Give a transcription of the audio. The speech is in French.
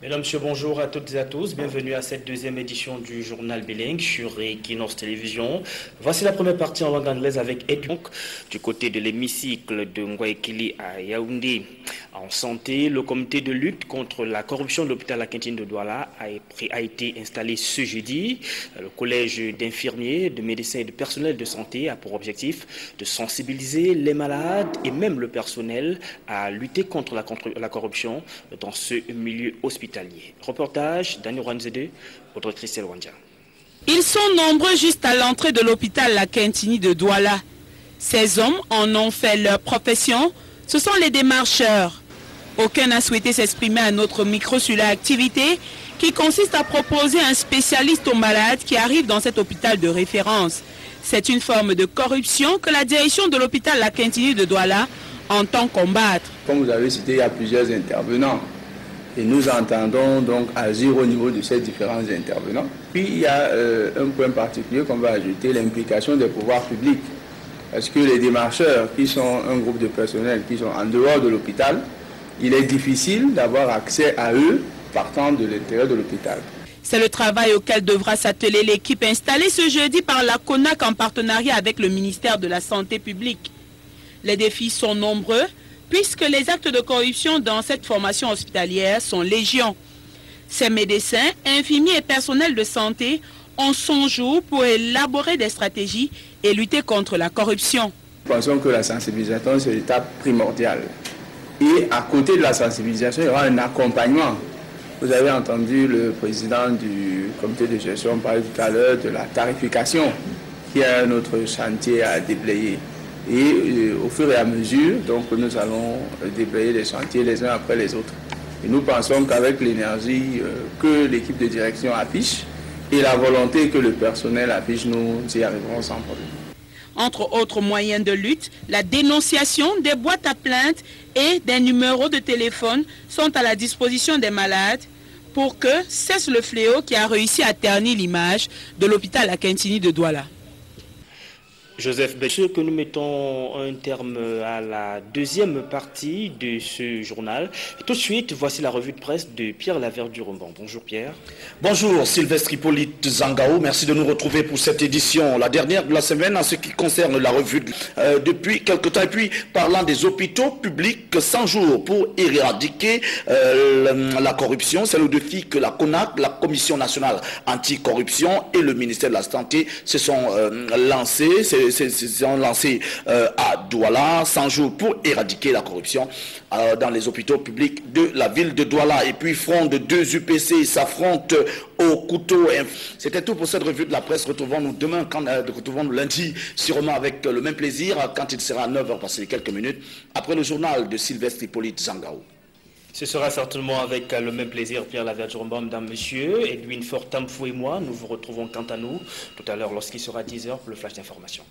Mesdames, Messieurs, bonjour à toutes et à tous. Bienvenue à cette deuxième édition du journal bilingue sur Equinox Télévision. Voici la première partie en langue anglaise avec Ed. Du côté de l'hémicycle de Ngouaikili à Yaoundé. En santé, le comité de lutte contre la corruption de l'hôpital La Quintine de Douala a été installé ce jeudi. Le collège d'infirmiers, de médecins et de personnel de santé a pour objectif de sensibiliser les malades et même le personnel à lutter contre la corruption dans ce milieu hospitalier. Reportage Daniel Wanzede, autre Christelle Wandja. Ils sont nombreux juste à l'entrée de l'hôpital La Quintini de Douala. Ces hommes en ont fait leur profession. Ce sont les démarcheurs. Aucun n'a souhaité s'exprimer à notre micro sur l'activité qui consiste à proposer un spécialiste aux malades qui arrivent dans cet hôpital de référence. C'est une forme de corruption que la direction de l'hôpital La Quintini de Douala entend combattre. Comme vous avez cité, il y a plusieurs intervenants. Et nous entendons donc agir au niveau de ces différents intervenants. Puis il y a un point particulier qu'on va ajouter, l'implication des pouvoirs publics. Parce que les démarcheurs, qui sont un groupe de personnel qui sont en dehors de l'hôpital, il est difficile d'avoir accès à eux partant de l'intérieur de l'hôpital. C'est le travail auquel devra s'atteler l'équipe installée ce jeudi par la CONAC en partenariat avec le ministère de la Santé publique. Les défis sont nombreux puisque les actes de corruption dans cette formation hospitalière sont légion. Ces médecins, infirmiers et personnels de santé ont son jour pour élaborer des stratégies et lutter contre la corruption. Nous pensons que la sensibilisation, c'est l'étape primordiale. Et à côté de la sensibilisation, il y aura un accompagnement. Vous avez entendu le président du comité de gestion parler tout à l'heure de la tarification, qui est un autre chantier à déblayer. Et au fur et à mesure, donc, nous allons déblayer les chantiers les uns après les autres. Et nous pensons qu'avec l'énergie que l'équipe de direction affiche et la volonté que le personnel affiche, nous y arriverons sans problème. Entre autres moyens de lutte, la dénonciation des boîtes à plainte et des numéros de téléphone sont à la disposition des malades pour que cesse le fléau qui a réussi à ternir l'image de l'hôpital La Quintini de Douala. Joseph Bécheux, que nous mettons un terme à la deuxième partie de ce journal. Et tout de suite, voici la revue de presse de Pierre Laverdure-Romban. Bonjour Pierre. Bonjour Sylvestre Hippolyte Zangao, merci de nous retrouver pour cette édition, la dernière de la semaine en ce qui concerne la revue depuis quelque temps. Et puis, parlant des hôpitaux publics, 100 jours pour éradiquer la corruption, c'est le défi que la CONAC, la Commission nationale anticorruption et le ministère de la Santé se sont lancés à Douala, 100 jours pour éradiquer la corruption dans les hôpitaux publics de la ville de Douala. Et puis front de deux UPC s'affrontent au couteau. C'était tout pour cette revue de la presse. Retrouvons-nous demain, retrouvons-nous lundi, sûrement avec le même plaisir, quand il sera 9h passé quelques minutes, après le journal de Sylvestre Hippolyte Zangao. Ce sera certainement avec le même plaisir, Pierre Laverdure-Romban, mesdames, messieurs. Edwin Fortamfou et moi, nous vous retrouvons quant à nous tout à l'heure lorsqu'il sera 10h pour le flash d'information.